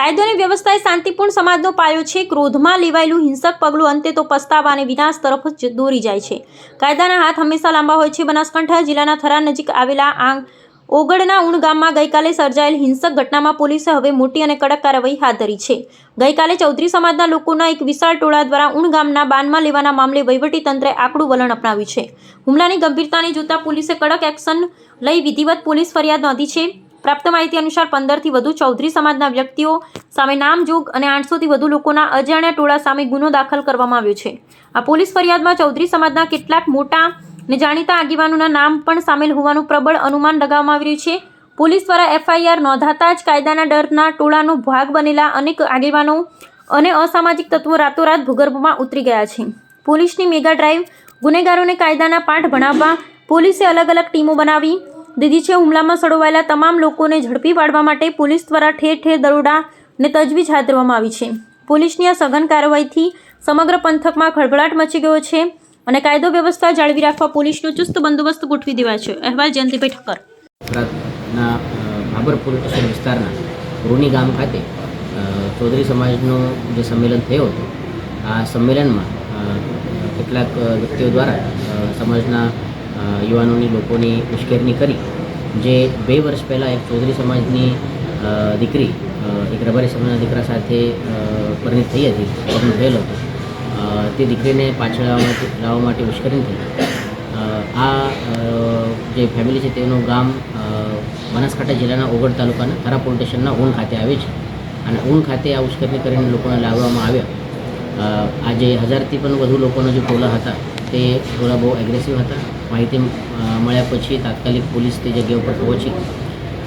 કાયદો અને વ્યવસ્થા એ શાંતિપૂર્ણ સમાજનો પાયો છે. ક્રોધમાં લેવાયેલું હિંસક પગલું અંતે તો પસ્તાવા અને વિનાશ તરફ જ દોરી જાય છે. કાયદાના હાથ હંમેશા લાંબા હોય છે. બનાસકાંઠા જિલ્લાના થરા નજીક આવેલા ઓગળના ઉણ ગામમાં ગઈકાલે સર્જાયેલ હિંસક ઘટનામાં પોલીસે હવે મોટી અને કડક કાર્યવાહી હાથ ધરી છે. ગઈકાલે ચૌધરી સમાજના લોકોના એક વિશાળ ટોળા દ્વારા ઉણ ગામના બાનમાં લેવાના મામલે વહીવટીતંત્રે આકડું વલણ અપનાવ્યું છે. હુમલાની ગંભીરતાને જોતા પોલીસે કડક એક્શન લઈ વિધિવત પોલીસ ફરિયાદ નોંધી છે. પ્રાપ્ત માહિતી અનુસાર 15થી વધુ ચૌધરી સમાજના વ્યક્તિઓ સામે નામજોગ અને 800થી વધુ લોકોના અજાણ્યા ટોળા સામે ગુનો દાખલ કરવામાં આવ્યો છે. આ પોલીસ ફરિયાદમાં ચૌધરી સમાજના કેટલાક મોટા અને જાણીતા આગેવાનોના નામ પણ સામેલ હોવાનું પ્રબળ અનુમાન લગાવવામાં આવી રહ્યું છે. પોલીસ દ્વારા FIR નોંધાતા જ કાયદાના ડરના ટોળાનો ભાગ બનેલા અનેક આગેવાનો અને અસામાજિક તત્વો રાતોરાત ભૂગર્ભમાં ઉતરી ગયા છે. પોલીસની મેગા ડ્રાઈવ ગુનેગારોને કાયદાના પાઠ ભણાવવા પોલીસે અલગ અલગ ટીમો બનાવી દીધી છે. હુમલામાં સડોવાયેલા તમામ લોકોને ઝડપી પાડવા માટે પોલીસ દ્વારા ઠેર ઠેર દરોડા અને તજવીજ હાથ ધરવામાં આવી છે. પોલીસની આ સઘન કાર્યવાહીથી સમગ્ર પંથકમાં ખળભળાટ મચી ગયો છે અને કાયદો વ્યવસ્થા જાળવી રાખવા પોલીસનો ચુસ્ત બંદોબસ્ત ગોઠવી દેવાયો છે. અહેવાલ જયંતિભાઈ ઠક્કર. ગુજરાતના ભાભર પોલીસ સ્ટેશન વિસ્તારના રોની ગામ ખાતે ચૌધરી સમાજનું જે સંમેલન થયો હતો, આ સંમેલનમાં કેટલાક વ્યક્તિઓ દ્વારા સમાજના યુવાનોની લોકોની ઉશ્કેરણી કરી જે 2 વર્ષ પહેલાં એક ચૌધરી સમાજની દીકરી એક રબારી સમાજના દીકરા સાથે પરિણીત થઈ હતી, લગ્ન થયેલ હતું. તે દીકરીને પાછળ લાવવા માટે ઉશ્કેરણી થઈ. આ જે ફેમિલી છે તેનું ગામ બનાસકાંઠા જિલ્લાના ઓગળ તાલુકાના થરા પોલીસ સ્ટેશનના ઊણ ખાતે આવે છે અને ઊણ ખાતે આ ઉશ્કેરણી કરીને લોકોને લાવવામાં આવ્યા. આજે 1000થી પણ વધુ લોકોના જે ટોળા હતા તે ટોળા બહુ એગ્રેસિવ હતા. માહિતી મળ્યા પછી તાત્કાલિક પોલીસ તે જગ્યા ઉપર પહોંચી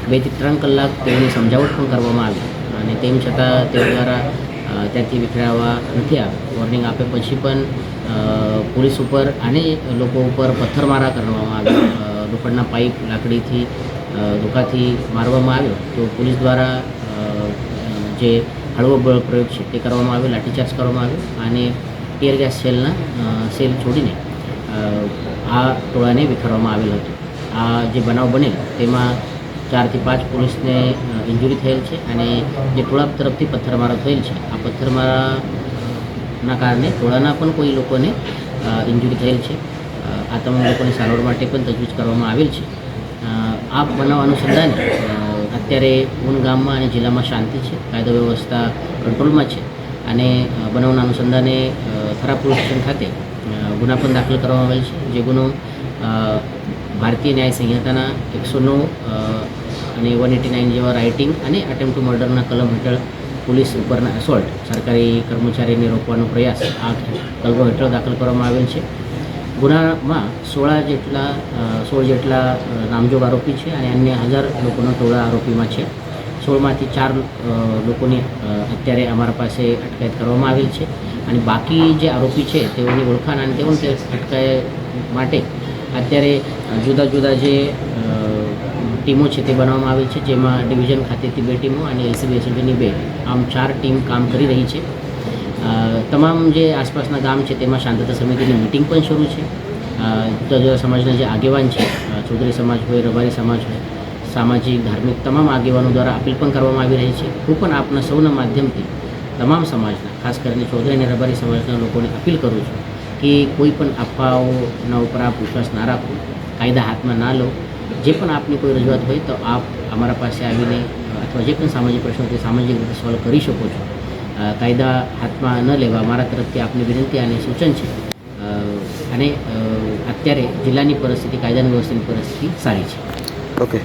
2 થી 3 કલાક તેઓની સમજાવટ પણ કરવામાં આવી અને તેમ છતાં તેઓ દ્વારા ત્યાંથી વિખરાવા નથી આવ્યા. વોર્નિંગ આપ્યા પછી પણ પોલીસ ઉપર અને લોકો ઉપર પથ્થરમારા કરવામાં આવ્યો. લોખંડના પાઇપ લાકડીથી ધોકાથી મારવામાં આવ્યો. તો પોલીસ દ્વારા જે હળવો બળ પ્રયોગ છે તે કરવામાં આવ્યો, લાઠીચાર્જ કરવામાં આવ્યો અને ટીયર ગેસ સેલ છોડીને આ ટોળાને વિખેરવામાં આવેલ હતું. આ જે બનાવ બનેલ તેમાં 4 થી 5 પોલીસને ઇન્જુરી થયેલ છે અને જે ટોળા તરફથી પથ્થરમારો થયેલ છે, આ પથ્થરમારાના કારણે ટોળાના પણ કોઈ લોકોને ઇન્જુરી થયેલ છે. આ તમામ લોકોની સારવાર માટે પણ તજવીજ કરવામાં આવેલ છે. આ બનાવ અનુસંધાને અત્યારે ઊન ગામમાં અને જિલ્લામાં શાંતિ છે, કાયદો વ્યવસ્થા કંટ્રોલમાં છે અને બનાવના અનુસંધાને થરા પોલીસ સ્ટેશન ખાતે ગુના પણ દાખલ કરવામાં આવેલ છે. જે ગુનો ભારતીય ન્યાય સંહિતાના 109 અને 189 જેવા રાઇટિંગ અને અટેમ્પ્ટ ટુ મર્ડરના કલમ હેઠળ પોલીસ ઉપરના એસોલ્ટ, સરકારી કર્મચારીને રોકવાનો પ્રયાસ, આ કલમો હેઠળ દાખલ કરવામાં આવેલ છે. ગુનામાં 16 જેટલા નામજોગ આરોપી છે અને અન્ય 1000 લોકોનો ટોળા આરોપીમાં છે. 16માંથી 4 લોકોની અત્યારે અમારા પાસે અટકાયત કરવામાં આવેલ છે અને બાકી જે આરોપી છે તેઓની ઓળખાણ અને તેઓની અટકાયત માટે અત્યારે જુદા જુદા જે ટીમો છે તે બનાવવામાં આવેલ છે, જેમાં ડિવિઝન ખાતેથી 2 ટીમો અને LCB SLBની 2, આમ 4 ટીમ કામ કરી રહી છે. તમામ જે આસપાસના ગામ છે તેમાં શાંતતા સમિતિની મિટિંગ પણ શરૂ છે. જુદા જુદા સમાજના જે આગેવાન છે, ચૌધરી સમાજ હોય, રબારી સમાજ હોય, સામાજિક ધાર્મિક તમામ આગેવાનો દ્વારા અપીલ પણ કરવામાં આવી રહી છે. હું પણ આપના સૌના માધ્યમથી તમામ સમાજના, ખાસ કરીને ચૌધરી અને રબારી સમાજના લોકોને અપીલ કરું છું કે કોઈ પણ અફવાઓના ઉપર આપ વિશ્વાસ ના રાખો, કાયદા હાથમાં ના લો. જે પણ આપની કોઈ રજૂઆત હોય તો આપ અમારા પાસે આવીને અથવા જે પણ સામાજિક પ્રશ્નો તે સામાજિક રીતે સોલ્વ કરી શકો છો. કાયદા હાથમાં ન લેવા મારા તરફથી આપની વિનંતી અને સૂચન છે. અને અત્યારે જિલ્લાની પરિસ્થિતિ, કાયદાની વ્યવસ્થાની પરિસ્થિતિ સારી છે. ઓકે.